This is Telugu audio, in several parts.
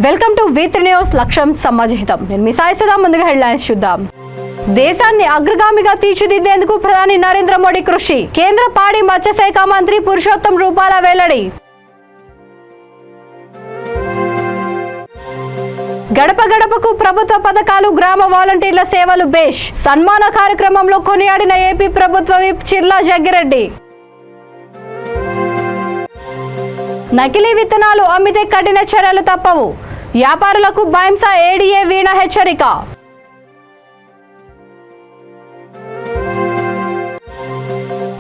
వెల్కమ్ టు V3 న్యూస్ లక్ష్యం సమాజహితం. నేను మీ సాయిసుదా. ముందుగా హెడ్లైన్స్ చూద్దాం. దేశాన్ని అగ్రగామిగా తీర్చిదిద్దేందుకు ప్రధాని నరేంద్ర మోడీ కృషి. కేంద్ర పాడి మత్స్యశాఖ మంత్రి పురుషోత్తం రూపాల వెల్లడి. గడప గడపకు ప్రభుత్వ పథకాలు, గ్రామ వాలంటీర్ల సేవలు బేష్. సన్మాన కార్యక్రమంలో కొనియాడిన ఏపీ ప్రభుత్వ విప్ చిర్లా జగ్గిరెడ్డి. నకిలీ విత్తనాలు అమ్మితే కఠిన చర్యలు తప్పవు. వ్యాపారులకు బైంసా ఏడీఏ వీణ హెచ్చరిక.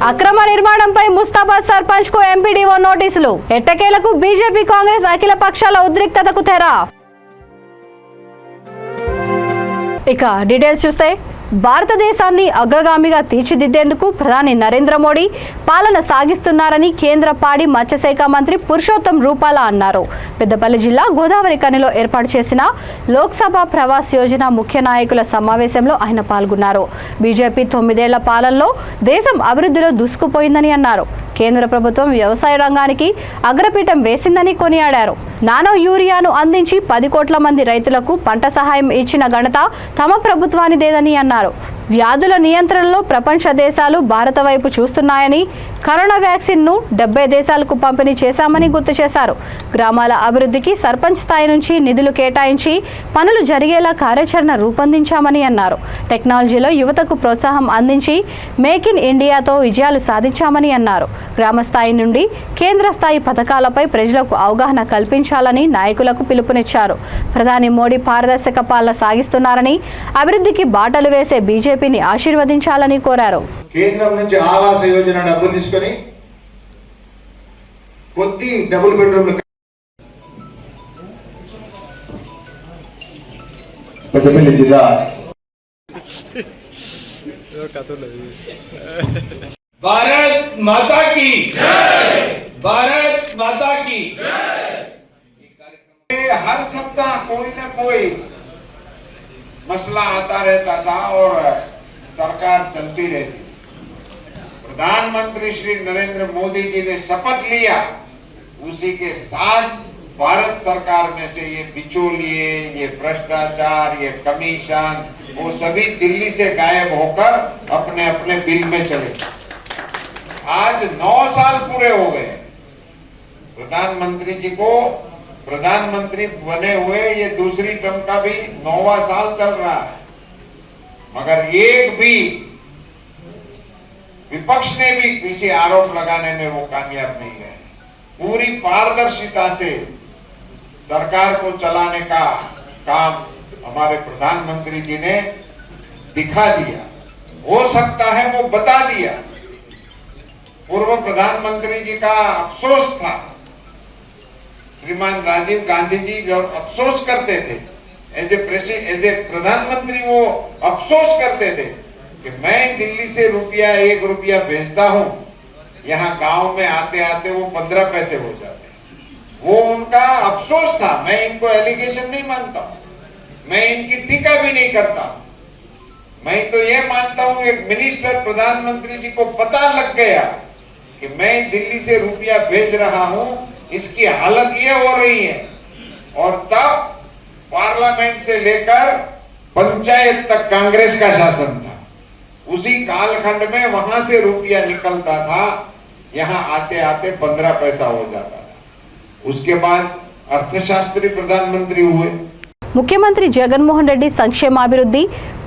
అక్రమ నిర్మాణంపై ముస్తాబాద్ సర్పంచ్ కు ఎంపీడీఓ నోటీసులు. ఎట్టకేలకు బీజేపీ కాంగ్రెస్ అఖిల పక్షాల ఉద్రిక్తతకు తెర. ఇక డీటెయిల్స్ చూస్తే, భారతదేశాన్ని అగ్రగామిగా తీర్చిదిద్దేందుకు ప్రధాని నరేంద్ర మోడీ పాలన సాగిస్తున్నారని కేంద్ర పాడి మత్స్యశాఖ మంత్రి పురుషోత్తం రూపాల అన్నారు. పెద్దపల్లి జిల్లా గోదావరి కనిలో ఏర్పాటు చేసిన లోక్సభ ప్రవాస్ యోజన ముఖ్య నాయకుల సమావేశంలో ఆయన పాల్గొన్నారు. బీజేపీ 9 ఏళ్ల పాలనలో దేశం అభివృద్ధిలో దూసుకుపోయిందని అన్నారు. కేంద్ర ప్రభుత్వం వ్యవసాయ రంగానికి అగ్రపీఠం వేసిందని కొనియాడారు. నానో యూరియాను అందించి 10 కోట్ల మంది రైతులకు పంట సహాయం ఇచ్చిన ఘనత తమ ప్రభుత్వానిదేనని అన్నారు. వ్యాధుల నియంత్రణలో ప్రపంచ దేశాలు భారత వైపు చూస్తున్నాయని, కరోనా వ్యాక్సిన్ ను 70 దేశాలకు పంపిణీ చేశామని గుర్తు చేశారు. గ్రామాల అభివృద్ధికి సర్పంచ్ స్థాయి నుంచి నిధులు కేటాయించి పనులు జరిగేలా కార్యాచరణ రూపొందించామని అన్నారు. టెక్నాలజీలో యువతకు ప్రోత్సాహం అందించి మేక్ ఇన్ ఇండియాతో విజయాలు సాధించామని అన్నారు. గ్రామ స్థాయి నుండి కేంద్ర స్థాయి పథకాలపై ప్రజలకు అవగాహన కల్పించాలని నాయకులకు పిలుపునిచ్చారు. ప్రధాని మోడీ పారదర్శక పాలన సాగిస్తున్నారని, అభివృద్ధికి బాటలు వేసే బీజేపీని ఆశీర్వదించాలని కోరారు. కేంద్రం నుంచి ఆవాస యోజన డబ్బులు తీసుకొని కొద్ది డబుల్ బెడ్రూమ్ పెద్దపల్లి జిల్లా भारत माता की जय, भारत माता की जय। हर सप्ताह कोई न कोई मसला आता रहता था और सरकार चलती रहती। प्रधानमंत्री श्री नरेंद्र मोदी जी ने शपथ लिया, उसी के साथ भारत सरकार में से ये बिचौलिए, ये भ्रष्टाचार, ये कमीशन, वो सभी दिल्ली से गायब होकर अपने अपने बिल में चले। आज 9 साल पूरे हो गए प्रधानमंत्री जी को प्रधानमंत्री बने हुए। ये दूसरी टर्म का भी 9वां साल चल रहा है, मगर एक भी विपक्ष ने भी किसी आरोप लगाने में वो कामयाब नहीं रहे। पूरी पारदर्शिता से सरकार को चलाने का काम हमारे प्रधानमंत्री जी ने दिखा दिया। हो सकता है वो बता दिया। पूर्व प्रधानमंत्री जी का अफसोस था, श्रीमान राजीव गांधी जी जो अफसोस करते थे एज ए प्रधानमंत्री, वो अफसोस करते थे कि मैं दिल्ली से ₹1 रुपया भेजता हूं, यहाँ गांव में आते आते वो 15 पैसे हो जाते। वो उनका अफसोस था। मैं इनको एलिगेशन नहीं मानता, मैं इनकी टीका भी नहीं करता। मैं तो ये मानता हूं एक मिनिस्टर प्रधानमंत्री जी को पता लग गया कि मैं दिल्ली से रुपया भेज रहा हूं, इसकी हालत ये हो रही है। और तब पार्लियामेंट से लेकर पंचायत तक कांग्रेस का शासन था। उसी कालखंड में वहां से रुपया निकलता था, यहां आते आते 15 पैसा हो जाता था। उसके बाद अर्थशास्त्री प्रधानमंत्री हुए। ముఖ్యమంత్రి జగన్మోహన్ రెడ్డి సంక్షేమాభివృద్ధి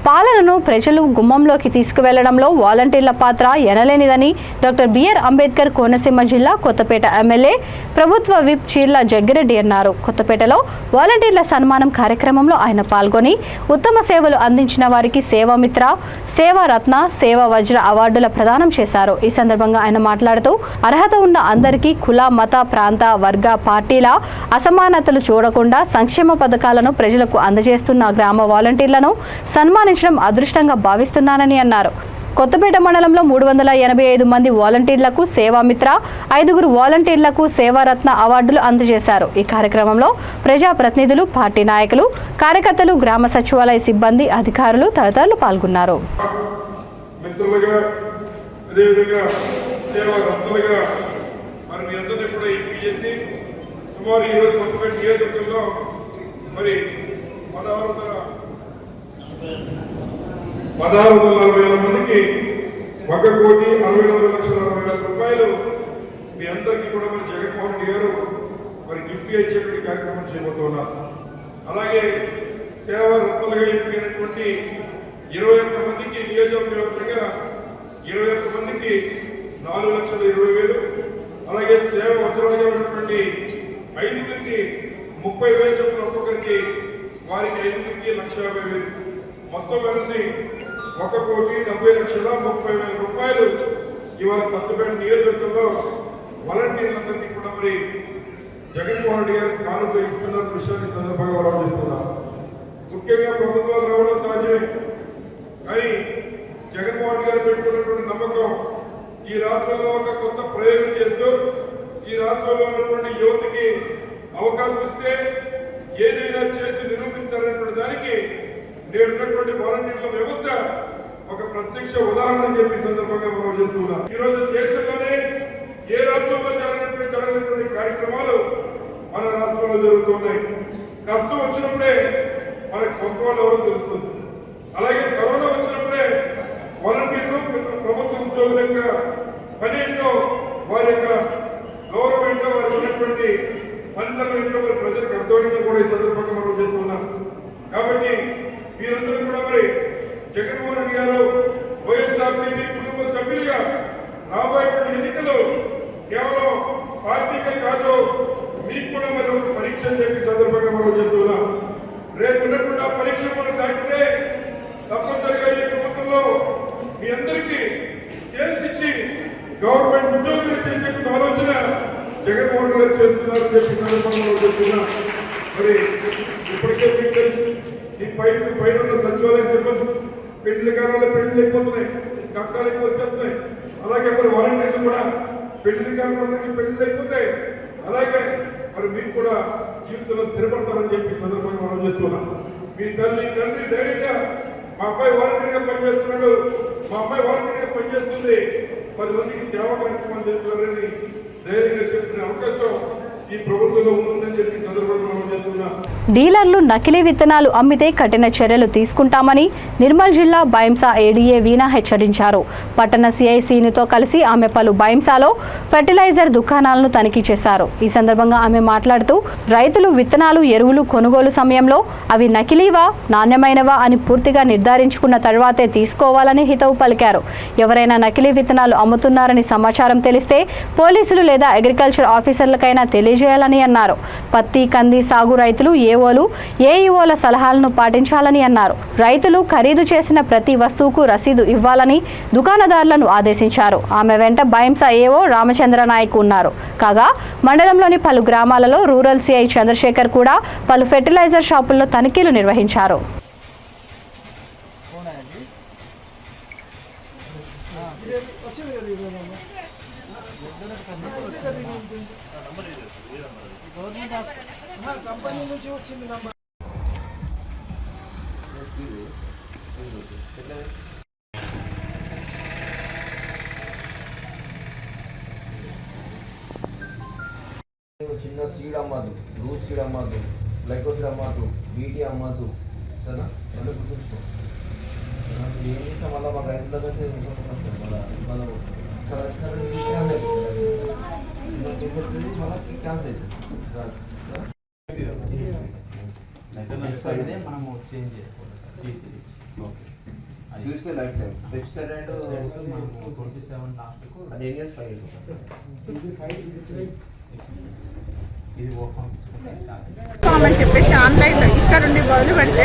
పాలనను ప్రజలు గుమ్మంలోకి తీసుకువెళ్లడంలో వాలంటీర్ల పాత్ర ఎనలేనిదని డాక్టర్ బిఆర్ అంబేద్కర్ కోనసీమ జిల్లా కొత్తపేట ఎమ్మెల్యే ప్రభుత్వ విప్ చీర్లా జగ్గిరెడ్డి అన్నారు. కొత్తపేటలో వాలంటీర్ల సన్మానం కార్యక్రమంలో ఆయన పాల్గొని ఉత్తమ సేవలు అందించిన వారికి సేవామిత్ర, సేవారత్న, సేవా వజ్ర అవార్డుల ప్రదానం చేశారు. ఈ సందర్భంగా ఆయన మాట్లాడుతూ, అర్హత ఉన్న అందరికీ కుల, మత, ప్రాంత, వర్గ, పార్టీల అసమానతలు చూడకుండా సంక్షేమ పథకాలను ప్రజలకు అందజేస్తున్న గ్రామ వాలంటీర్లను సన్మానించడం అదృష్టంగా భావిస్తున్నానని అన్నారు. కొత్తపేట మండలంలో 385 మంది వాలంటీర్లకు సేవామిత్ర, 5 వాలంటీర్లకు సేవారత్న అవార్డులు అందజేశారు. ఈ కార్యక్రమంలో ప్రజాప్రతినిధులు, పార్టీ నాయకులు, కార్యకర్తలు, గ్రామ సచివాలయ సిబ్బంది, అధికారులు తదితరులు పాల్గొన్నారు. సుమారు ఈరోజు కొత్తపేట నియోజకవర్గంలో మరి 1640,000 మందికి 1,64,60,00,000 మీ అందరికీ కూడా మరి జగన్మోహన్ రెడ్డి గారు మరి గిఫ్ట్ ఇచ్చేటువంటి కార్యక్రమం చేయబోతున్నారు. అలాగే సేవ రత్నాలుగా ఎంపికైనటువంటి 21 మందికి నియోజకవర్గంగా 21 మందికి 4,20,000, అలాగే సేవ వజ్రాలుగా ఉన్నటువంటి 5గురికి 30,000 చొప్పున ఒక్కొక్కరికి, వారికి 5గురికి 1,50,000, మొత్తం కలిసి 1,70,30,00,000 రూపాయలు ఇవాళ కొత్తపేట నియోజకవర్గంలో వాలంటీర్లందరికీ కూడా మరి జగన్మోహన్ రెడ్డి గారు కానుక ఇస్తున్న విషయాన్ని సందర్భంగా ఆలోచిస్తున్నారు. ముఖ్యంగా ప్రభుత్వాలు రావడం సాధ్యమే, కానీ జగన్మోహన్ రెడ్డి గారు పెట్టుకున్నటువంటి నమ్మకం ఈ రాష్ట్రంలో ఒక కొత్త ప్రయోగం చేస్తూ ఈ రాష్ట్రంలో ఉన్నటువంటి యువతకి అవకాశం ఇస్తే ఏదైనా చేసి నిరూపిస్తారనేటువంటి దానికి నేడున్నటువంటి వాలంటీర్ల వ్యవస్థ ఒక ప్రత్యక్ష ఉదాహరణ అని చెప్పి సందర్భంగా మనం చేస్తున్నాం. ఈరోజు దేశంలోనే ఏ రాష్ట్రంలో జరగనటువంటి కార్యక్రమాలు మన రాష్ట్రంలో జరుగుతున్నాయి. కష్టం వచ్చినప్పుడే మనకు సొంత వాళ్ళు ఎవరో తెలుస్తుంది. అలాగే కరోనా వచ్చినప్పుడే వాలంటీర్లు ప్రభుత్వ ఉద్యోగుల యొక్క పని ఏంటో, వారి యొక్క గౌరవం ఏంటో, వారికి ఉన్నటువంటి ఫలితాలు ఏంటో మరి ప్రజలకు అర్థమైందని కూడా ఈ సందర్భంగా మనం చేస్తున్నాం. కాబట్టి మీరందరూ కూడా మరి జగన్మోహన్ రెడ్డి గారు వైఎస్ఆర్సీపీ కుటుంబ సభ్యులుగా రాబోయేటువంటి ఎన్నికలు కేవలం పార్టీగా కాదు, మీకు కూడా మరి ఒక పరీక్ష అని చెప్పి సందర్భంగా మనం చేస్తున్నాం. రేపు ఉన్నటువంటి ఆ పరీక్ష మనం దాటితే తప్పనిసరిగా ఈ ప్రభుత్వంలో మీ అందరికీ ఇచ్చి గవర్నమెంట్ ఉద్యోగులు చేసేటువంటి ఆలోచన జగన్మోహన్ గారు చేస్తున్నారని చెప్పి సందర్భంగా చెప్తున్నా. మరి ఇప్పటికే మీకు తెలుసు, ఈ పైన ఉన్న సచివాలయ సిబ్బంది పెళ్లి కాలంలో పెళ్లి అయిపోతున్నాయి, కట్టాలు ఎక్కువ వచ్చేస్తున్నాయి. అలాగే మరి వాలంటీర్లు కూడా పెళ్లి కాలంలో పెళ్లి అయిపోతాయి. అలాగే మరి మీకు కూడా జీవితంలో స్థిరపడతారని చెప్పి సందర్భంగా మనం చేస్తున్నాం. మీ తండ్రి ధైర్యంగా మా అబ్బాయి వాలంటీర్గా పనిచేస్తున్నాడు, మా అమ్మాయి వాలంటీర్గా పనిచేస్తుంది, 10 మందికి సేవా కార్యక్రమాలు చేస్తున్నారని ధైర్యంగా చెప్పిన అవకాశం ఈ ప్రభుత్వంలో ఉంటుందని చెప్పి సందర్భంగా మనం చేస్తున్నాం. డీలర్లు నకిలీ విత్తనాలు అమ్మితే కఠిన చర్యలు తీసుకుంటామని నిర్మల్ జిల్లా బైంసా ఏడీఏ వీణా హెచ్చరించారు. పట్టణ సిఐ సీనుతో కలిసి ఆమె పలు బైంసాలో ఫెర్టిలైజర్ దుకాణాలను తనిఖీ చేశారు. ఈ సందర్భంగా ఆమె మాట్లాడుతూ రైతులు విత్తనాలు, ఎరువులు కొనుగోలు సమయంలో అవి నకిలీవా, నాణ్యమైనవా అని పూర్తిగా నిర్ధారించుకున్న తర్వాతే తీసుకోవాలని హితవు పలికారు. ఎవరైనా నకిలీ విత్తనాలు అమ్ముతున్నారని సమాచారం తెలిస్తే పోలీసులు లేదా అగ్రికల్చర్ ఆఫీసర్లకైనా తెలియజేయాలని అన్నారు. పత్తి, కంది సాగు రైతులు ఏఓలు, ఏఈఓల సలహాలను పాటించాలని అన్నారు. రైతులు ఖరీదు చేసిన ప్రతి వస్తువుకు రసీదు ఇవ్వాలని దుకాణదారులను ఆదేశించారు. ఆమె వెంట బైంసా ఏఓ రామచంద్ర నాయక్ ఉన్నారు. కాగా మండలంలోని పలు గ్రామాలలో రూరల్ సిఐ చంద్రశేఖర్ కూడా పలు ఫెర్టిలైజర్ షాపుల్లో తనిఖీలు నిర్వహించారు. కంపెనీ నుంచి వచ్చింది నంబర్. చిన్న సీడ్ అమ్మద్దు, రూట్ సీడ్ అమ్మద్దు, గ్లైకోసిడ్ అమ్మద్దు, బీటీ అమ్మద్దు, సరేనా? అంటే గుర్తుంచుకో. ఏం చేసినా మళ్ళీ మా రైతుల దగ్గర వస్తాం. మళ్ళీ మనం ఒకసారి వచ్చినప్పుడు క్యాన్సల్ అవుతుంది, మళ్ళీ క్యాన్సల్ అవుతుంది. మనము చేంజ్ చేసుకోవాలి. Seeds life time pesticide and మనము 27 లాస్ట్కు అది 8 years 5 years ఇది అని చెప్పేసి ఆన్లైన్లో ఇక్కడ నుండి మొదలు పెడితే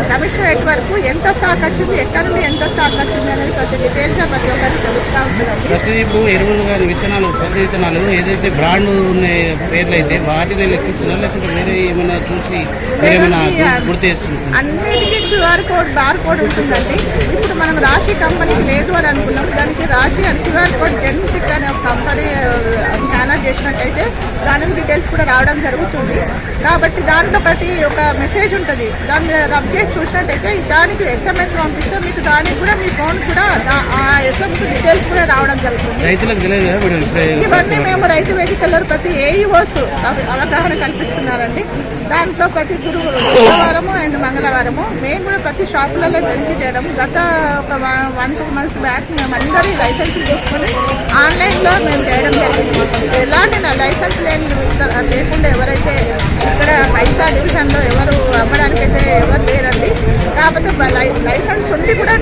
కమిషనరేట్ వరకు ఎంత స్టాక్ వచ్చింది, ఎక్కడ నుండి ఎంత స్టాక్ వచ్చింది అనేది ప్రతి డీటెయిల్గా ప్రతి ఒక్కరికి తెలుస్తూ ఉంటుందండి. ప్రతి ఇప్పుడు ఎరువులు కానీ విత్తనాలు, ప్రతి విత్తనాలు ఏదైతే బ్రాండ్ ఉన్న పేర్లు అయితే వాటిని లెక్కిస్తున్నారు, లేకపోతే వేరే ఏమైనా చూసి ఏమైనా గుర్తు చేస్తున్నారు? అన్నిటికీ QR కోడ్, బార్ కోడ్ ఉంటుందండి. ఇప్పుడు మనం రాశి కంపెనీకి లేదు అని అనుకున్నాం, దానికి రాశి అని QR కోడ్ జెనెటిక్ అనే ఒక కంపెనీ స్కానర్ చేసినట్టయితే దాని డీటెయిల్స్ కూడా రావడం జరుగుతుంది. కాబట్టి దాంట్లో ఒక మెసేజ్ ఉంటుంది. దాన్ని రబ్ చేసి చూసినట్టయితే దానికి SMS పంపిస్తే మీకు దానికి కూడా మీ ఫోన్ కూడా ఆ SMS డీటెయిల్స్ కూడా రావడం జరుగుతుంది. రైతులకు తెలియదు కదా మేడం, ఇవన్నీ మేము రైతు వేదికల్లో ప్రతి AEOs అవగాహన కల్పిస్తున్నారండి. దాంట్లో ప్రతి గురువారము అండ్ మంగళవారము మేము కూడా ప్రతి షాపులలో తనిఖీ చేయడం. గత ఒక 1-2 months బ్యాక్ మేము అందరి లైసెన్సులు తీసుకొని ఆన్లైన్లో మేము చేయడం జరిగింది. ఎలాంటి లైసెన్స్ లేకుండా ఎవరైతే ఇక్కడ పైసా డివిజన్లో ఎవరు అమ్మడానికైతే ఎవరు లేరండి. కాకపోతే లైసెన్స్ ఉండి కూడా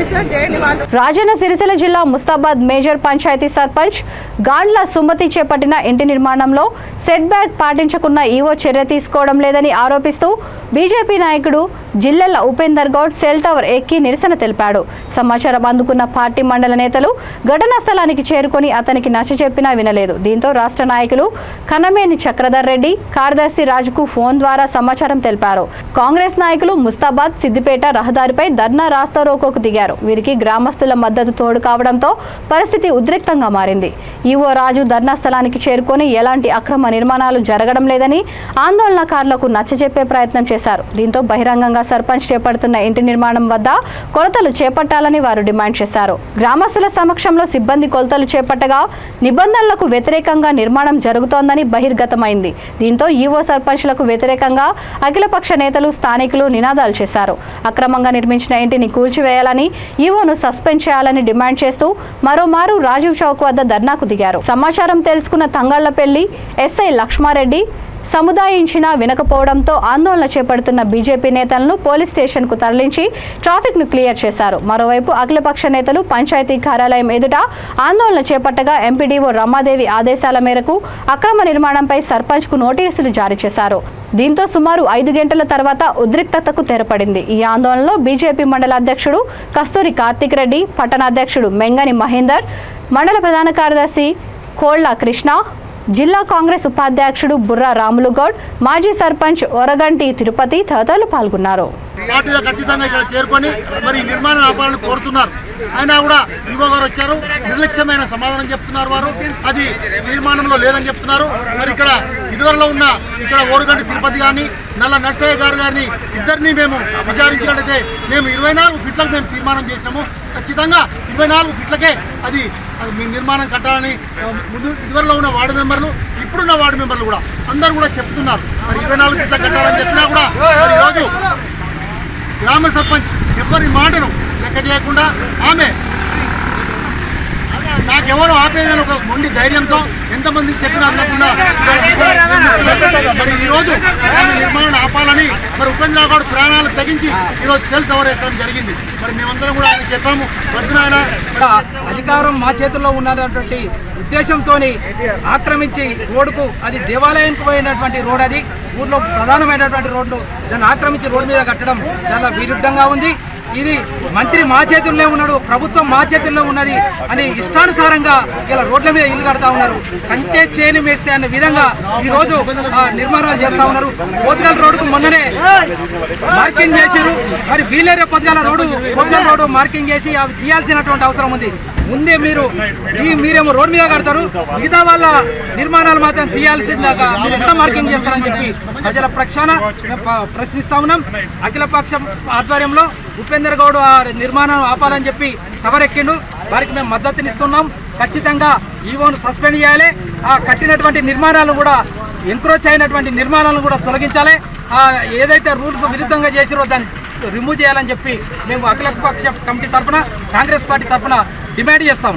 బిజినెస్ చేయని వాళ్ళు. రాజన్న సిరిసిల్ల జిల్లా ముస్తాబాద్ మేజర్ పంచాయతీ సర్పంచ్ గాండ్ల సుమతి చేపట్టిన ఇంటి నిర్మాణంలో సెట్ బ్యాక్ పాటించకున్న ఈవో చర్య తీసుకోవడం లేదని ఆరోపిస్తూ బీజేపీ నాయకుడు జిల్లెల ఉపేందర్ గౌడ్ సెల్ టవర్ ఎక్కి నిరసన తెలిపాడు. సమాచారం అందుకున్న పార్టీ మండల నేతలు ఘటనా స్థలానికి చేరుకొని అతనికి నచ్చచెప్పినా వినలేదు. దీంతో రాష్ట్ర నాయకులు కనమేని చక్రధర్ రెడ్డి కార్యదర్శి రాజుకు ఫోన్ ద్వారా సమాచారం తెలిపారు. కాంగ్రెస్ నాయకులు ముస్తాబాద్ సిద్దిపేట రహదారిపై ధర్నా రాస్తారోకోకు దిగారు. వీరికి గ్రామస్తుల మద్దతు తోడు కావడంతో పరిస్థితి ఉద్రిక్తంగా మారింది. ఈవో రాజు ధర్నా స్థలానికి చేరుకొని ఎలాంటి అక్రమ నిర్మాణాలు జరగడం లేదని ఆందోళనకారులకు నచ్చజెప్పే ప్రయత్నం చేశారు. దీంతో బహిరంగంగా సర్పంచ్ చేపడుతున్న ఇంటి నిర్మాణం వద్ద కొలతలు చేపట్టాలని వారు డిమాండ్ చేశారు. గ్రామస్తుల సమక్షంలో సిబ్బంది కొలతలు చేపట్టగా నిబంధనలకు వ్యతిరేకంగా నిర్మాణం జరుగుతోందని బహిర్గతమైంది. దీంతో ఈవో సర్పంచ్లకు వ్యతిరేకంగా అఖిలపక్ష నేతలు స్థానికులు నినాదాలు చేశారు. అక్రమంగా నిర్మించిన ఇంటిని కూల్చివేయాలని ఈవోను సస్పెండ్ చేయాలని డిమాండ్ చేస్తూ మరోమారు రాజీవ్ చౌక్ వద్ద ధర్నాకు దిగారు. సమాచారం తెలుసుకున్న తంగళ్లపల్లి ఎస్ఐ లక్ష్మారెడ్డి సముదాయించినా వినకపోవడంతో ఆందోళన చేపడుతున్న బీజేపీ నేతలను పోలీస్ స్టేషన్కు తరలించి ట్రాఫిక్ ను క్లియర్ చేశారు. మరోవైపు అఖిలపక్ష నేతలు పంచాయతీ కార్యాలయం ఎదుట ఆందోళన చేపట్టగా ఎంపీడీఓ రమాదేవి ఆదేశాల మేరకు అక్రమ నిర్మాణంపై సర్పంచ్ కు నోటీసులు జారీ చేశారు. దీంతో సుమారు 5 గంటల తర్వాత ఉద్రిక్తతకు తెరపడింది. ఈ ఆందోళనలో బీజేపీ మండల అధ్యక్షుడు కస్తూరి కార్తిక్ రెడ్డి, పట్టణ అధ్యక్షుడు మెంగని మహేందర్, మండల ప్రధాన కార్యదర్శి కోళ్ల కృష్ణ, జిల్లా కాంగ్రెస్ ఉపాధ్యక్షుడు బుర్రా రాములు గౌడ్, మాజీ సర్పంచ్ ఒరగంటి తిరుపతి తదితరులు పాల్గొన్నారు. పార్టీలకు ఖచ్చితంగా ఇక్కడ చేరుకొని మరి నిర్మాణం ఆపాలని కోరుతున్నారు. అయినా కూడా ఈవో గారు వచ్చారు, నిర్లక్ష్యమైన సమాధానం చెప్తున్నారు. వారు అది నిర్మాణంలో లేదని చెప్తున్నారు. మరి ఇక్కడ ఇదివరలో ఉన్న ఇక్కడ ఓరుగంటి తిరుపతి గారిని, నల్ల నర్సయ్య గారిని ఇద్దరిని మేము విచారించినట్లయితే మేము 24 ఫీట్లకు మేము తీర్మానం చేసినాము. ఖచ్చితంగా 24 ఫీట్లకే అది నిర్మాణం కట్టాలని ముందు ఇదివరలో ఉన్న వార్డు మెంబర్లు, ఇప్పుడున్న వార్డు మెంబర్లు కూడా అందరూ కూడా చెప్తున్నారు. మరి 24 ఫీట్ల కట్టాలని చెప్పినా కూడా మరి ఈరోజు గ్రామ సర్పంచ్ ఎవరి మాటను లెక్క చేయకుండా ఆమె నాకెవరో ఆపేదని ఒక మొండి ధైర్యంతో ఎంతమంది చెప్పినా వినకుండా మరి ఈరోజు నిర్మాణం ఆపాలని మరి ఉపేంద్ర గౌడ్ ప్రాణాలు తగ్గించి ఈరోజు సెల్ టవర్ ఎక్కడం జరిగింది. మరి మేమందరం కూడా ఆయన చెప్పాము, వద్దునాయన అధికారం మా చేతుల్లో ఉన్నటువంటి ఉద్దేశంతో ఆక్రమించి రోడ్డుకు, అది దేవాలయానికి పోయినటువంటి రోడ్, అది ఊర్లో ప్రధానమైనటువంటి రోడ్డు, దాన్ని ఆక్రమించి రోడ్డు మీద కట్టడం చాలా విరుద్ధంగా ఉంది. ఇది మంత్రి మా చేతుల్లో ఉన్నాడు, ప్రభుత్వం మా చేతుల్లో ఉన్నది అని ఇష్టానుసారంగా ఇలా రోడ్ల మీద ఇల్లు కడతా ఉన్నారు. కంచే చేను వేస్తే అనే విధంగా ఈ రోజు నిర్మాణాలు చేస్తా ఉన్నారు. పోతుగల్ రోడ్డుకు మొన్ననే మార్కింగ్ చేశారు. మరి వీలేరే పొద్దుగాల పోతుగల్ రోడ్డు మార్కింగ్ చేసి అవి తీయాల్సినటువంటి అవసరం ఉంది. ముందే మీరేమో రోడ్డు మీద కడతారు, మిగతా వాళ్ళ నిర్మాణాలు మాత్రం తీయాల్సిందాక మీరు ఎంత మార్కింగ్ చేస్తారని చెప్పి ప్రజల పక్షాన ప్రశ్నిస్తా ఉన్నాం. అఖిలపక్షం ఆధ్వర్యంలో ఉపేందర్ గౌడ్ ఆ నిర్మాణం ఆపాలని చెప్పి టవర్ ఎక్కిండు. వారికి మేము మద్దతునిస్తున్నాం. ఖచ్చితంగా ఈవోను సస్పెండ్ చేయాలి. ఆ కట్టినటువంటి నిర్మాణాలు కూడా, ఎంక్రోచ్ అయినటువంటి నిర్మాణాలను కూడా తొలగించాలి. ఏదైతే రూల్స్ విరుద్ధంగా చేసిరో దాన్ని రిమూవ్ చేయాలని చెప్పి మేము అఖిలపక్ష కమిటీ తరఫున, కాంగ్రెస్ పార్టీ తరఫున డిమాండ్ చేస్తాం.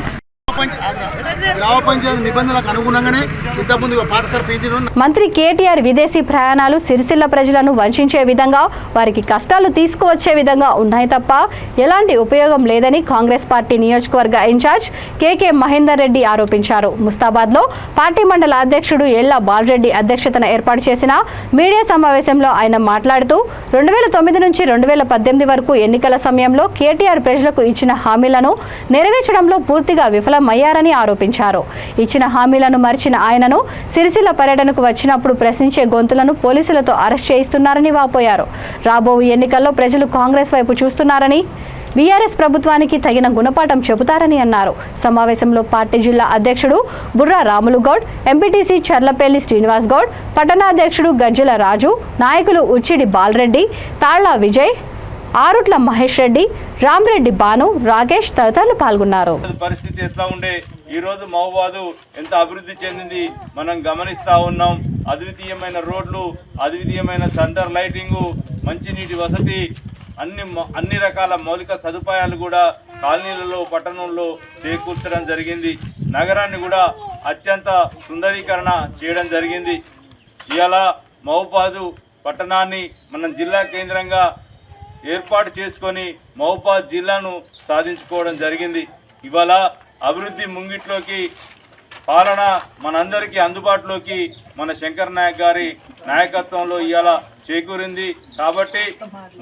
గ్రామ పంచాయతీ నిబంధనలకు అనుగుణంగానే ఇంతకుముందు పాఠశాల పెంచిన మంత్రి కేటీఆర్ విదేశీ ప్రయాణాలు సిరిసిల్ల ప్రజలను వంచే విధంగా, వారికి కష్టాలు తీసుకువచ్చే విధంగా ఉన్నాయి తప్ప ఎలాంటి ఉపయోగం లేదని కాంగ్రెస్ పార్టీ నియోజకవర్గ ఇన్ఛార్జ్ కేకే మహేందర్ రెడ్డి ఆరోపించారు. ముస్తాబాద్లో పార్టీ మండల అధ్యక్షుడు ఎల్లా బాలరెడ్డి అధ్యక్షతన ఏర్పాటు చేసిన మీడియా సమావేశంలో ఆయన మాట్లాడుతూ 2009 నుంచి 2018 వరకు ఎన్నికల సమయంలో కేటీఆర్ ప్రజలకు ఇచ్చిన హామీలను నెరవేర్చడంలో పూర్తిగా విఫలమయ్యారని ఆరోపించారు. ఇచ్చిన హామీలను మరిచిన ఆయనను సిరిసిల్ల పర్యటనకు వచ్చినప్పుడు ప్రశ్నించే గొంతులను పోలీసులతో అరెస్ట్ చేయిస్తున్నారని వాపోయారు. రాబోవు ఎన్నికల్లో ప్రజలు కాంగ్రెస్ వైపు చూస్తున్నారని, బీఆర్ఎస్ ప్రభుత్వానికి తగిన గుణపాఠం చెబుతారని అన్నారు. సమావేశంలో పార్టీ జిల్లా అధ్యక్షుడు బుర్రా రాములు గౌడ్, ఎంపీటీసీ చర్లపల్లి శ్రీనివాస్ గౌడ్, పట్టణాధ్యక్షుడు గజ్జల రాజు, నాయకులు ఉచ్చిడి బాలరెడ్డి, తాళ్ల విజయ్, ఆరుట్ల మహేష్ రెడ్డి, రామరెడ్డి బాను, రాకేష్ తదితరులు పాల్గొన్నారు. పరిస్థితి ఎట్లా ఉండే ఈ రోజు మహబూబాబాద్ ఎంత అభివృద్ధి చెందింది మనం గమనిస్తా ఉన్నాం. అద్వితీయమైన రోడ్లు, అద్వితీయమైన సెంటర్ లైటింగు, మంచినీటి వసతి, అన్ని రకాల మౌలిక సదుపాయాలు కూడా కాలనీలలో పట్టణంలో చేకూర్చడం జరిగింది. నగరాన్ని కూడా అత్యంత సుందరీకరణ చేయడం జరిగింది. ఇవాళ మహబూబాబాద్ పట్టణాన్ని మనం జిల్లా కేంద్రంగా ఏర్పాటు చేసుకొని మహబూబాబాద్ జిల్లాను సాధించుకోవడం జరిగింది. ఇవాళ అభివృద్ధి ముంగిట్లోకి, పాలన మనందరికీ అందుబాటులోకి మన శంకర్ నాయక్ గారి నాయకత్వంలో ఇవాళ చేకూరింది. కాబట్టి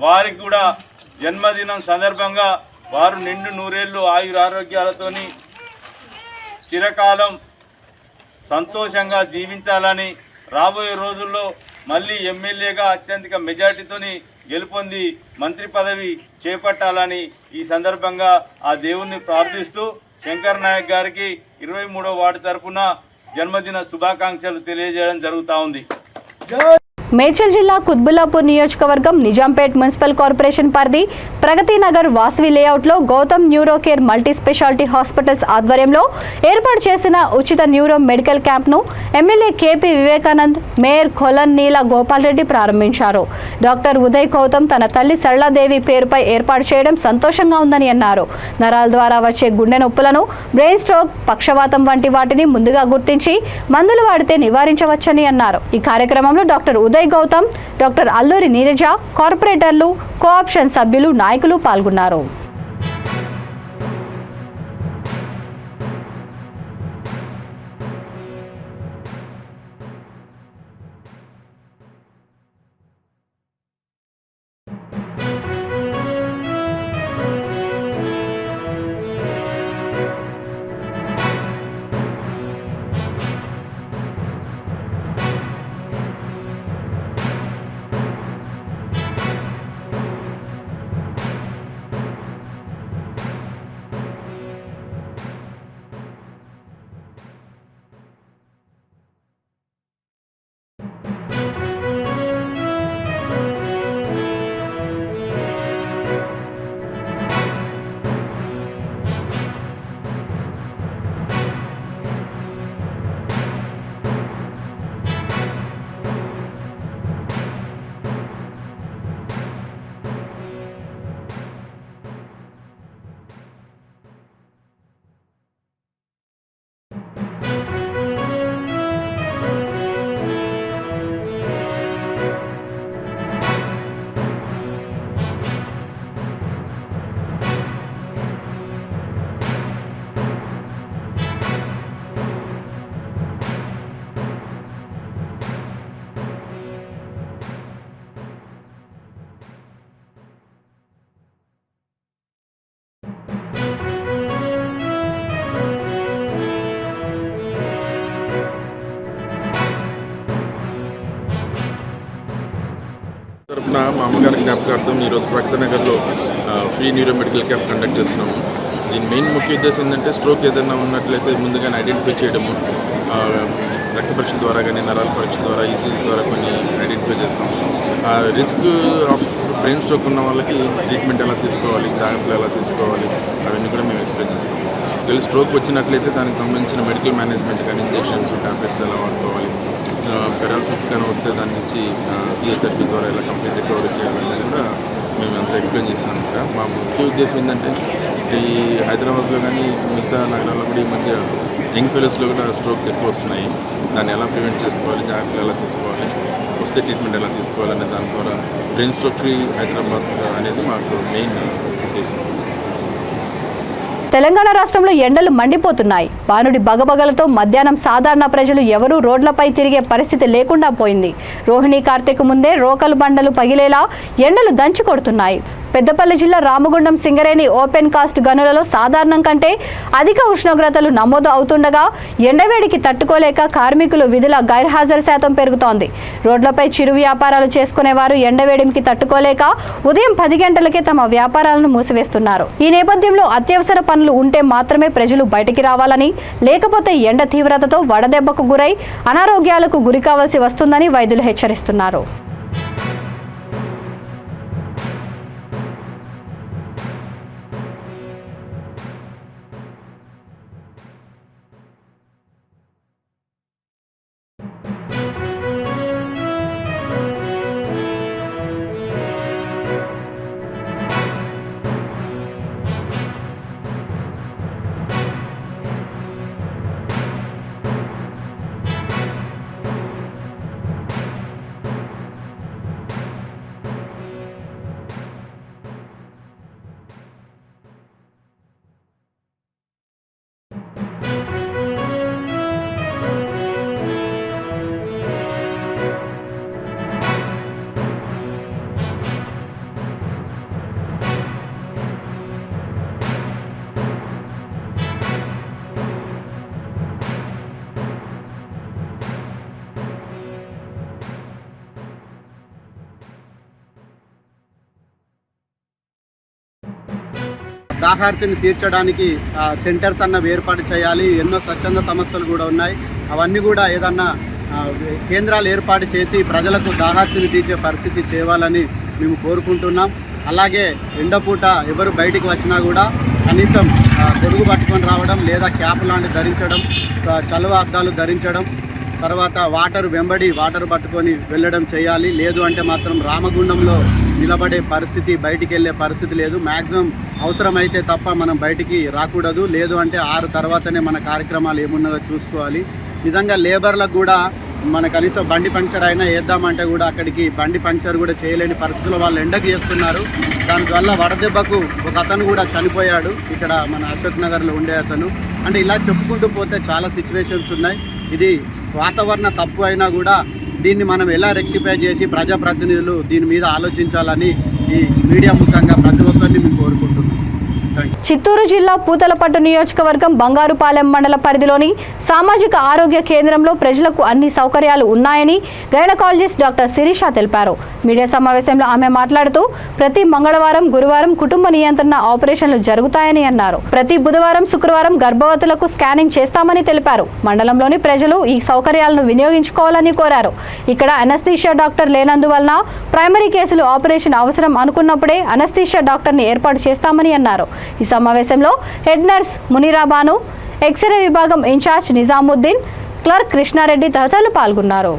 వారికి కూడా జన్మదినం సందర్భంగా వారు నిండు నూరేళ్లు ఆయురారోగ్యాలతోని చిరకాలం సంతోషంగా జీవించాలని, రాబోయే రోజుల్లో మళ్ళీ ఎమ్మెల్యేగా అత్యధిక మెజార్టీతోని గెలుపొంది మంత్రి పదవి చేపట్టాలని ఈ సందర్భంగా ఆ దేవుణ్ణి ప్రార్థిస్తూ శంకర్ నాయక్ గారికి 23వ వార్డు తరఫున జన్మదిన శుభాకాంక్షలు తెలియజేయడం జరుగుతూ ఉంది. మేడ్చల్ జిల్లా కుత్బుల్లాపూర్ నియోజకవర్గం నిజాంపేట్ మున్సిపల్ కార్పొరేషన్ పరిధి ప్రగతి నగర్ వాసవి లేఅవుట్లో Gautam neuro care multi speciality hospitals ఆధ్వర్యంలో ఏర్పాటు చేసిన ఉచిత న్యూరో మెడికల్ క్యాంప్ను MLA KP Vivekanand, mayor Kolan Neela Gopal Reddy ప్రారంభించారు. డాక్టర్ ఉదయ్ గౌతమ్ తన తల్లి సరళాదేవి పేరుపై ఏర్పాటు చేయడం సంతోషంగా ఉందని అన్నారు. నరాల ద్వారా వచ్చే గుండె నొప్పులను, బ్రెయిన్ స్ట్రోక్, పక్షవాతం వంటి వాటిని ముందుగా గుర్తించి మందులు వాడితే నివారించవచ్చని అన్నారు. ఈ కార్యక్రమంలో డాక్టర్ ఉదయ్ గౌతమ్, డాక్టర్ అల్లూరి నీరజ, కార్పొరేటర్లు, కోఆప్షన్ సభ్యులు, నాయకులు పాల్గొన్నారు. తరపున మా అమ్మగారి జ్ఞాపకార్థం ఈరోజు ప్రగతి నగర్లో free neuro medical camp conduct చేస్తున్నాము. దీని మెయిన్ ముఖ్య ఉద్దేశం ఏంటంటే స్ట్రోక్ ఏదైనా ఉన్నట్లయితే ముందుగానే ఐడెంటిఫై చేయడము, రక్త పరీక్ష ద్వారా కానీ నరాల పరీక్ష ద్వారా ఈసీజీ ద్వారా కొన్ని ఐడెంటిఫై చేస్తాము. రిస్క్ ఆఫ్ బ్రెయిన్ స్ట్రోక్ ఉన్న వాళ్ళకి ట్రీట్మెంట్ ఎలా తీసుకోవాలి, జాగ్రత్తలు ఎలా తీసుకోవాలి అవన్నీ కూడా మేము ఎక్స్ప్లెయిన్ చేస్తాము. ఒకవేళ స్ట్రోక్ వచ్చినట్లయితే దానికి సంబంధించిన మెడికల్ మేనేజ్మెంట్ కానీ ఇంజెక్షన్స్, టాబ్లెట్స్ ఎలా వాడుకోవాలి, పెరాలసిస్ కానీ వస్తే దాని నుంచి ఫిజియోథెరపీ ద్వారా ఎలా కంప్లీట్ రికవరీ చేయాలనేది కూడా మేము అంతా ఎక్స్ప్లెయిన్ చేస్తున్నాం. ఇక్కడ మా ముఖ్య ఉద్దేశం ఏంటంటే ఈ హైదరాబాద్లో కానీ మిగతా నగరాల్లో కూడా ఈ మధ్య యంగ్ ఫెలోస్లో కూడా స్ట్రోక్స్ ఎక్కువ వస్తున్నాయి. దాన్ని ఎలా ప్రివెంట్ చేసుకోవాలి, జాగ్రత్తలు ఎలా తీసుకోవాలి, వస్తే ట్రీట్మెంట్ ఎలా తీసుకోవాలనే దాని ద్వారా బ్రెయిన్ స్ట్రోక్ ఫ్రీ హైదరాబాద్ అనేది మాకు మెయిన్ ఉద్దేశం. తెలంగాణ రాష్ట్రంలో ఎండలు మండిపోతున్నాయి. బానుడి బగబగలతో మధ్యాహ్నం సాధారణ ప్రజలు ఎవరూ రోడ్లపై తిరిగే పరిస్థితి లేకుండా పోయింది. రోహిణి కార్తీక ముందే రోకలు బండలు పగిలేలా ఎండలు దంచి కొడుతున్నాయి. పెద్దపల్లి జిల్లా రామగుండం సింగరేణి ఓపెన్ కాస్ట్ గనులలో సాధారణం కంటే అధిక ఉష్ణోగ్రతలు నమోదు అవుతుండగా ఎండవేడికి తట్టుకోలేక కార్మికులు విధుల గైర్హాజరు శాతం పెరుగుతోంది. రోడ్లపై చిరు వ్యాపారాలు చేసుకునేవారు ఎండవేడికి తట్టుకోలేక ఉదయం 10 గంటలకే తమ వ్యాపారాలను మూసివేస్తున్నారు. ఈ నేపథ్యంలో అత్యవసర పనులు ఉంటే మాత్రమే ప్రజలు బయటికి రావాలని, లేకపోతే ఎండ తీవ్రతతో వడదెబ్బకు గురై అనారోగ్యాలకు గురి కావాల్సి వస్తుందని వైద్యులు హెచ్చరిస్తున్నారు. దాహార్తిని తీర్చడానికి సెంటర్స్ అన్నవి ఏర్పాటు చేయాలి. ఎన్నో స్వచ్ఛంద సంస్థలు కూడా ఉన్నాయి. అవన్నీ కూడా ఏదన్నా కేంద్రాలు ఏర్పాటు చేసి ప్రజలకు దాహార్తిని తీర్చే పరిస్థితి తేవాలని మేము కోరుకుంటున్నాం. అలాగే ఎండపూట ఎవరు బయటికి వచ్చినా కూడా కనీసం గొడుగు పట్టుకొని రావడం, లేదా క్యాప్ లాంటి ధరించడం, చలువ అద్దాలు ధరించడం, తర్వాత వాటర్ పట్టుకొని వెళ్ళడం చేయాలి. లేదు అంటే మాత్రం రామగుండంలో నిలబడే పరిస్థితి, బయటికి వెళ్ళే పరిస్థితి లేదు. మ్యాక్సిమం అవసరమైతే తప్ప మనం బయటికి రాకూడదు. లేదు అంటే 6 తర్వాతనే మన కార్యక్రమాలు ఏమున్నదో చూసుకోవాలి. నిజంగా లేబర్లకు కూడా మన కనీసం బండి పంక్చర్ అయినా వేద్దామంటే కూడా అక్కడికి బండి పంక్చర్ కూడా చేయలేని పరిస్థితుల్లో వాళ్ళు ఎండకు చేస్తున్నారు. దానివల్ల వడదెబ్బకు ఒక అతను కూడా చనిపోయాడు, ఇక్కడ మన అశోక్ నగర్లో ఉండే అతను. అంటే ఇలా చెప్పుకుంటూ పోతే చాలా సిచ్యువేషన్స్ ఉన్నాయి. ఇది వాతావరణ తప్పు అయినా కూడా దీన్ని మనం ఎలా రెక్టిఫై చేసి ప్రజాప్రతినిధులు దీని మీద ఆలోచించాలని ఈ మీడియా ముఖంగా ప్రతి ఒక్కరిని మేము కోరుకుంటున్నాం. చిత్తూరు జిల్లా పూతలపట్టు నియోజకవర్గం బంగారుపాలెం మండల పరిధిలోని సామాజిక ఆరోగ్య కేంద్రంలో ప్రజలకు అన్ని సౌకర్యాలు ఉన్నాయని గైనకాలజిస్ట్ డాక్టర్ శిరీష తెలిపారు. మీడియా సమావేశంలో ఆమె మాట్లాడుతూ ప్రతి మంగళవారం, గురువారం కుటుంబ నియంత్రణ ఆపరేషన్లు జరుగుతాయని అన్నారు. ప్రతి బుధవారం, శుక్రవారం గర్భవతులకు స్కానింగ్ చేస్తామని తెలిపారు. మండలంలోని ప్రజలు ఈ సౌకర్యాలను వినియోగించుకోవాలని కోరారు. ఇక్కడ అనస్థీషియా డాక్టర్ లేనందువలన ప్రైమరీ కేసులు ఆపరేషన్ అవసరం అనుకున్నప్పుడే అనస్థీషియా డాక్టర్ని ఏర్పాటు చేస్తామని అన్నారు. ఈ సమావేశంలో హెడ్ నర్స్ మునిరాబాను, ఎక్స్రే విభాగం ఇన్ఛార్జ్ నిజాముద్దీన్, క్లర్క్ కృష్ణారెడ్డి తదితరులు పాల్గొన్నారు.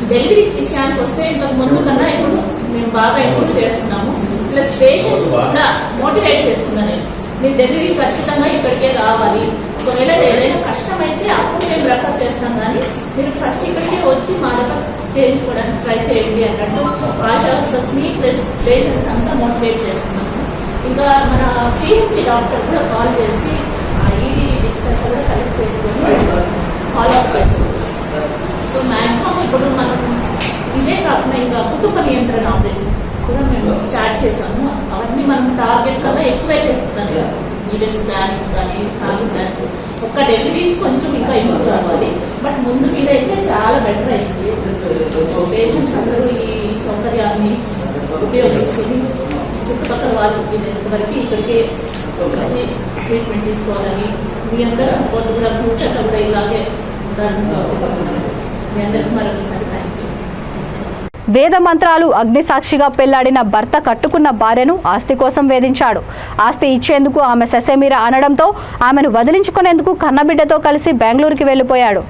డెలివరీస్ విషయానికి వస్తే ఇంతకు ముందు కన్నా ఇప్పుడు మేము బాగా ఇంప్రూవ్ చేస్తున్నాము. ప్లస్ పేషెంట్స్ కూడా మోటివేట్ చేస్తున్నాను. మీరు డెలివరీ ఖచ్చితంగా ఇక్కడికే రావాలి. ఒకవేళ ఏదైనా కష్టమైతే అప్పుడు మేము రెఫర్ చేస్తాం, కానీ మీరు ఫస్ట్ ఇక్కడికే వచ్చి మా దగ్గర చేయించుకోవడానికి ట్రై చేయండి అన్నట్టు ఆశా వర్కర్స్ని ప్లస్ పేషెంట్స్ అంతా మోటివేట్ చేస్తున్నాము. ఇంకా మన పిహెచ్సి డాక్టర్ కూడా కాల్ చేసి ఈడీ డిస్కస్ కూడా కలెక్ట్ చేసుకొని ఫాలోఅప్ చేస్తున్నాం. సో మ్యాక్సిమం ఇప్పుడు మనం ఇదే కాకుండా ఇంకా కుటుంబ నియంత్రణ ఆపరేషన్ కూడా మేము స్టార్ట్ చేసాము. అవన్నీ మనం టార్గెట్ కన్నా ఎక్కువే చేస్తున్నాను కదా. ఈవెన్ స్కానింగ్స్ కానీ కానీ ఒక్క డెలివరీస్ కొంచెం ఇంకా ఇంప్రూవ్ కావాలి. బట్ ముందు మీద అయితే చాలా బెటర్ అయింది. పేషెంట్స్ అందరూ ఈ సౌకర్యాన్ని ఉపయోగించుకొని చుట్టుపక్కల వాళ్ళు ఇంతవరకు ఇక్కడికే వచ్చి ట్రీట్మెంట్ తీసుకోవాలని, మీ అందరి సపోర్ట్ కూడా ఫ్యూచర్లో కూడా ఇలాగే ఉండాలని కోరుకుంటున్నాను. మీ అందరికీ మరొకసారి థ్యాంక్ యూ. వేద మంత్రాలు అగ్నిసాక్షిగా పెళ్లాడిన భర్త కట్టుకున్న భార్యను ఆస్తి కోసం వేధించాడు. ఆస్తి ఇచ్చేందుకు ఆమె ససేమిరా అనడంతో ఆమెను వదిలించుకునేందుకు కన్నబిడ్డతో కలిసి బెంగళూరుకి వెళ్లిపోయాడు.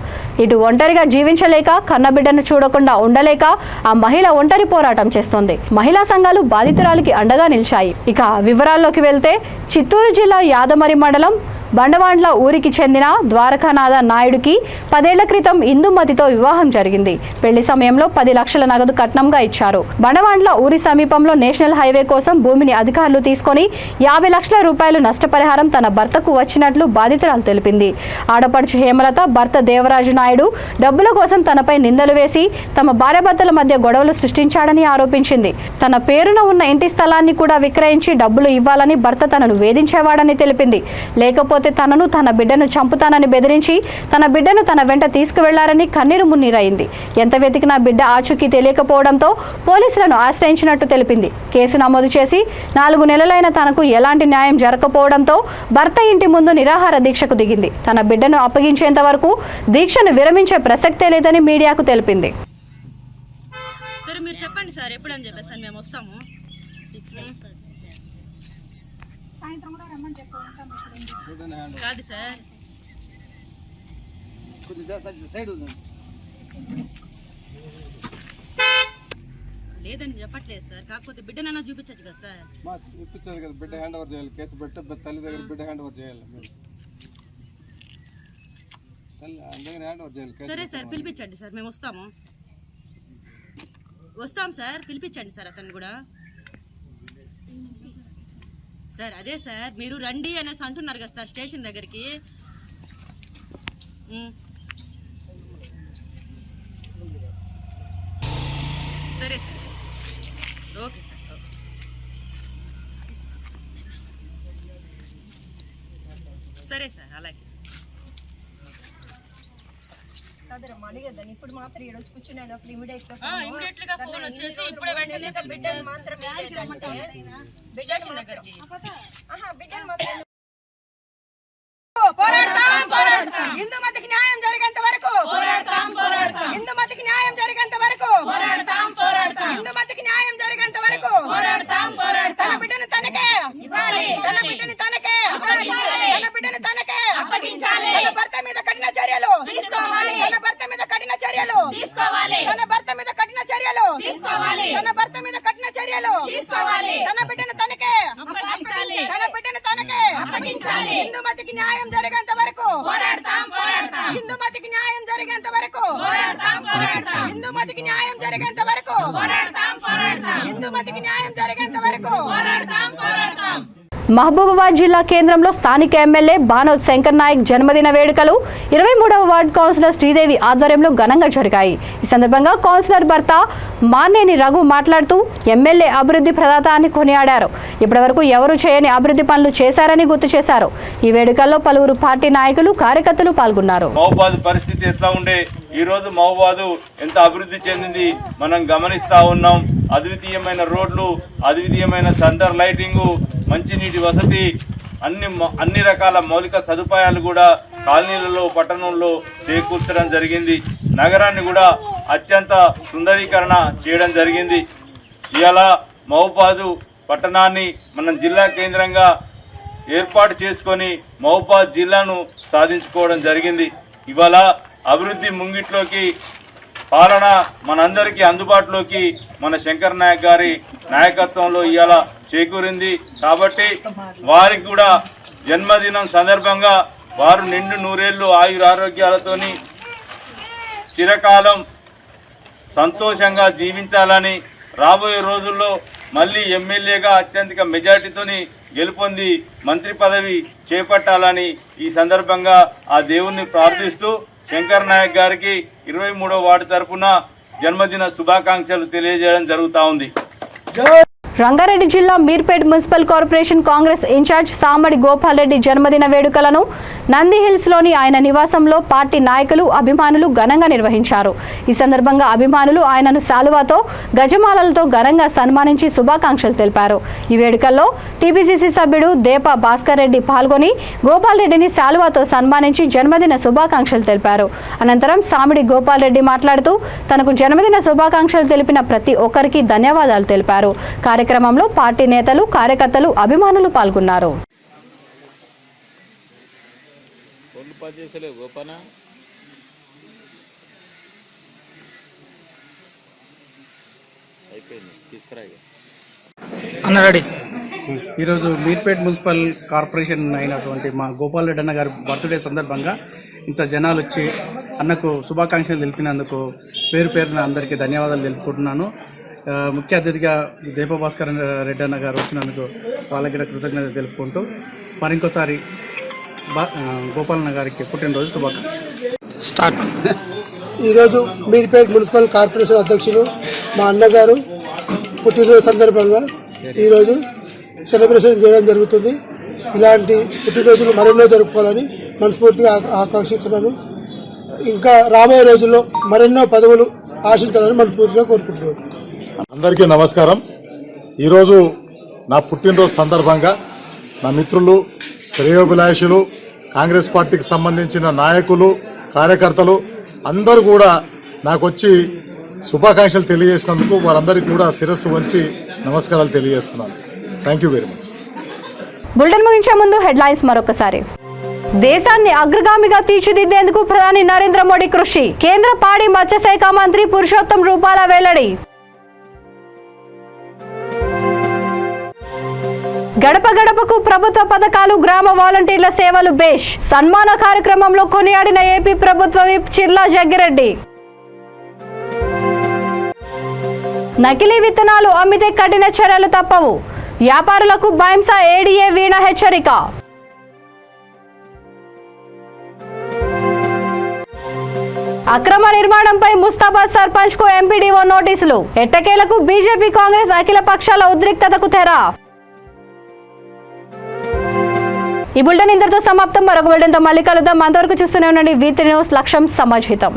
ఇటు ఒంటరిగా జీవించలేక, కన్నబిడ్డను చూడకుండా ఉండలేక ఆ మహిళ ఒంటరి పోరాటం చేస్తోంది. మహిళా సంఘాలు బాధితురాలికి అండగా నిలిచాయి. ఇక వివరాల్లోకి వెళ్తే చిత్తూరు జిల్లా యాదమరి మండలం బండవాండ్ల ఊరికి చెందిన ద్వారకానాథ నాయుడుకి 10 ఏళ్ల క్రితం ఇందుమతితో వివాహం జరిగింది. పెళ్లి సమయంలో 10 లక్షల నగదు కట్నంగా ఇచ్చారు. బండవాండ్ల ఊరి సమీపంలో నేషనల్ హైవే కోసం భూమిని అధికారులు తీసుకొని 50 లక్షల రూపాయలు నష్టపరిహారం తన భర్తకు వచ్చినట్లు బాధితురాలు తెలిపింది. ఆడపడుచు హేమలత భర్త దేవరాజు నాయుడు డబ్బుల కోసం తనపై నిందలు వేసి తమ భార్యాభర్తల మధ్య గొడవలు సృష్టించాడని ఆరోపించింది. తన పేరున ఉన్న ఇంటి స్థలాన్ని కూడా విక్రయించి డబ్బులు ఇవ్వాలని భర్త తనను వేధించేవాడని తెలిపింది. లేకపోతే తనను తన బిడ్డను చంపుతానని బెదిరించి తన బిడ్డను తన వెంట తీసుకువెళ్లారని కన్నీరు మున్నీరైంది. ఎంత వెతికినా బిడ్డ ఆచూకీ తెలియకపోవడంతో పోలీసులను ఆశ్రయించినట్టు తెలిపింది. కేసు నమోదు చేసి 4 నెలలైన తనకు ఎలాంటి న్యాయం జరగకపోవడంతో భర్త ఇంటి ముందు నిరాహార దీక్షకు దిగింది. తన బిడ్డను అప్పగించేంత వరకు దీక్షను విరమించే ప్రసక్తే లేదని మీడియాకు తెలిపింది. సరే మీరు చెప్పండి సార్ ఎప్పుడని చెప్పేస్తాను మేము వస్తాము. సాయంత్రం కూడా రమ్మని చెప్పండి. కాదు సార్ లేదని చెప్పట్లేదు సార్. కాకపోతే బిడ్డనన్నా చూపించచ్చు కదా సార్. చూపించదు కదా, బిడ్డ హ్యాండ్ ఓవర్ చేయాలి. కేసు పెడితే తల్లి దగ్గర బిడ్డ హ్యాండ్ ఓవర్ చేయాలి. సరే సార్ పిలిపించండి సార్ మేము వస్తాము. వస్తాం సార్ పిలిపించండి సార్ అతను కూడా. సార్ అదే సార్ మీరు రండి అనేసి అంటున్నారు కదా సార్ స్టేషన్ దగ్గరికి. సరే సార్ ఓకే సార్. సరే సార్ అలాగే. ఇప్పుడు మాత్రం ఈరోజు కూర్చున్నాను ఇమీడియట్ గా ఫోన్ వచ్చేసి ఇప్పుడే వెంటనే బిడ్డను మాత్రం దగ్గరికి ఇందుమతికి న్యాయం జరిగేంత వరకు ఇందుమతికి న్యాయం జరిగేంత వరకు ఇందుమతికి న్యాయం జరిగేంత వరకు తన బిడ్డను తనకే తన బిడ్డను తనకే తన బిడ్డను తనకే అప్పగించాలి. తన భర్త మీద కఠిన చర్యలు తీసుకోవాలి. తన భర్త మీద కఠిన చర్యలు తీసుకోవాలి. తన భర్త మీద కఠిన చర్యలు తీసుకోవాలి. తన భర్త మీద కఠిన చర్యలు తీసుకోవాలి. తన బిడ్డను తనకే అప్పగించాలి. తన బిడ్డను తనకే అప్పగించాలి. ఇందుమతికి న్యాయం జరిగేంత వరకు ఇందుమతికి న్యాయం జరిగేంత వరకు ఇందుమతికి న్యాయం జరిగేంత వరకు ఇందుమతికి న్యాయం జరిగేంత వరకు మహబూబాబాద్ జిల్లా కేంద్రంలో స్థానిక ఎమ్మెల్యే బానోత్ శంకర్ నాయక్ జన్మదిన వేడుకలు 23వ వార్డు కౌన్సిలర్ శ్రీదేవి ఆధ్వర్యంలో ఘనంగా జరిగాయి. ఈ సందర్భంగా కౌన్సిలర్ భర్త మానేని రఘు మాట్లాడుతూ ఎమ్మెల్యే అభివృద్ధి ప్రదాత అని కొనియాడారు. ఇప్పటివరకు ఎవరు చేయని అభివృద్ధి పనులు చేశారని గుర్తు చేశారు. ఈ వేడుకల్లో పలువురు పార్టీ నాయకులు కార్యకర్తలు పాల్గొన్నారు. మహబూబాద్ పరిస్థితి ఎట్లా ఉండే ఈ రోజు మహబూబాద్ ఎంత అభివృద్ధి చెందింది మనం గమనిస్తా ఉన్నాం. అద్వితీయమైన రోడ్లు, అద్వితీయమైన సెంటర్ లైటింగు, మంచినీటి వసతి, అన్ని రకాల మౌలిక సదుపాయాలు కూడా కాలనీలలో పట్టణంలో చేకూర్చడం జరిగింది. నగరాన్ని కూడా అత్యంత సుందరీకరణ చేయడం జరిగింది. ఇవాళ మహబూబాద్ పట్టణాన్ని మనం జిల్లా కేంద్రంగా ఏర్పాటు చేసుకొని మహబూబాద్ జిల్లాను సాధించుకోవడం జరిగింది. ఇవాళ అభివృద్ధి ముంగిట్లోకి, పాలన మనందరికీ అందుబాటులోకి మన శంకర్ నాయక్ గారి నాయకత్వంలో ఇవాళ చేకూరింది. కాబట్టి వారికి కూడా జన్మదినం సందర్భంగా వారు నిండు 100 ఏళ్ళు ఆయురారోగ్యాలతోని చిరకాలం సంతోషంగా జీవించాలని, రాబోయే రోజుల్లో మళ్ళీ ఎమ్మెల్యేగా అత్యధిక మెజార్టీతోని గెలుపొంది మంత్రి పదవి చేపట్టాలని ఈ సందర్భంగా ఆ దేవుణ్ణి ప్రార్థిస్తూ శంకర్ నాయక్ గారికి 23వ వార్డు తరఫున జన్మదిన శుభాకాంక్షలు తెలియజేయడం జరుగుతూ ఉంది. రంగారెడ్డి జిల్లా Meerpet municipal corporation Congress incharge Samadi Gopal Reddy జన్మదిన వేడుకలను నంది హిల్స్ లోని ఆయన నివాసంలో పార్టీ నాయకులు, అభిమానులు ఘనంగా నిర్వహించారు. ఈ సందర్భంగా అభిమానులు ఆయనను శాలువాతో, గజమాలలతో ఘనంగా సన్మానించి శుభాకాంక్షలు తెలిపారు. ఈ వేడుకల్లో టీపీసీసీ సభ్యుడు దేప భాస్కర్ రెడ్డి పాల్గొని గోపాల్ రెడ్డిని శాలువాతో సన్మానించి జన్మదిన శుభాకాంక్షలు తెలిపారు. అనంతరం సామిడి గోపాల్ రెడ్డి మాట్లాడుతూ తనకు జన్మదిన శుభాకాంక్షలు తెలిపిన ప్రతి ఒక్కరికి ధన్యవాదాలు తెలిపారు. కార్యక్రమంలో పార్టీ నేతలు, కార్యకర్తలు, అభిమానులు పాల్గొన్నారు. అన్న రెడీ ఈరోజు మీర్పేట్ మున్సిపల్ కార్పొరేషన్ అయినటువంటి మా గోపాల్ రెడ్డి అన్న గారి బర్త్డే సందర్భంగా ఇంత జనాలు వచ్చి అన్నకు శుభాకాంక్షలు తెలిపినందుకు పేరు పేరున అందరికీ ధన్యవాదాలు తెలుపుకుంటున్నాను. ముఖ్య అతిథిగా దీపభాస్కర్ రెడ్డి అన్న గారు వచ్చినందుకు వాళ్ళకి కృతజ్ఞత తెలుపుకుంటూ మరింకోసారి గోపాలన్న గారికి పుట్టినరోజు శుభాకాంక్షలు. స్టార్ట్. ఈరోజు మీర్పేట్ మున్సిపల్ కార్పొరేషన్ అధ్యక్షులు మా అన్నగారు పుట్టినరోజు సందర్భంగా ఈరోజు సెలబ్రేషన్ చేయడం జరుగుతుంది. ఇలాంటి పుట్టినరోజులు మరెన్నో జరుపుకోవాలని మనస్ఫూర్తిగా ఆకాంక్షిస్తున్నాను. ఇంకా రాబోయే రోజుల్లో మరెన్నో పదవులు ఆశించాలని మనస్ఫూర్తిగా కోరుకుంటున్నాను. అందరికీ నమస్కారం. ఈరోజు నా పుట్టినరోజు సందర్భంగా నా మిత్రులు, శ్రేయోభిలాషులు, కాంగ్రెస్ పార్టీకి సంబంధించిన నాయకులు, కార్యకర్తలు అందరూ కూడా నాకు వచ్చి శుభాకాంక్షలు తెలియజేసినందుకు వారందరికీ కూడా శిరస్సు వంచి నమస్కారాలు తెలియజేస్తున్నాను. Thank you very much. Bulletin ముగించే ముందు హెడ్లైన్స్ మరొకసారి. దేశాన్ని అగ్రగామిగా తీర్చిదిద్దేందుకు ప్రధాని నరేంద్ర మోడీ కృషి. కేంద్ర పాడి మత్స్యశాఖ మంత్రి పురుషోత్తం రూపాల వెల్లడి. గడప గడపకు ప్రభుత్వ పథకాలు, గ్రామ వాలంటీర్ల సేవలు బేష్. సన్మాన కార్యక్రమంలో కొనియాడిన ఏపీ ప్రభుత్వ విప్ చిర్లా జగ్గిరెడ్డి. నకిలీ విత్తనాలు అమ్మితే కఠిన చర్యలు తప్పవు. వ్యాపారులకు బైంసా ఏడీఏ వీణ హెచ్చరిక. అక్రమ నిర్మాణంపై ముస్తాబాద్ సర్పంచ్ కు ఎంపీడీఓ నోటీసులు. ఎట్టకేలకు బీజేపీ కాంగ్రెస్ అఖిల పక్షాల ఉద్రిక్తతకు తెర. ఈ బులెటిన్ ఇంతటితో సమాప్తం. మరొక బులెటిన్తో మళ్ళీ కలుద్దాం. అంతవరకు చూస్తూనే ఉండండి V3 న్యూస్. లక్ష్యం సమాజ్ హితం.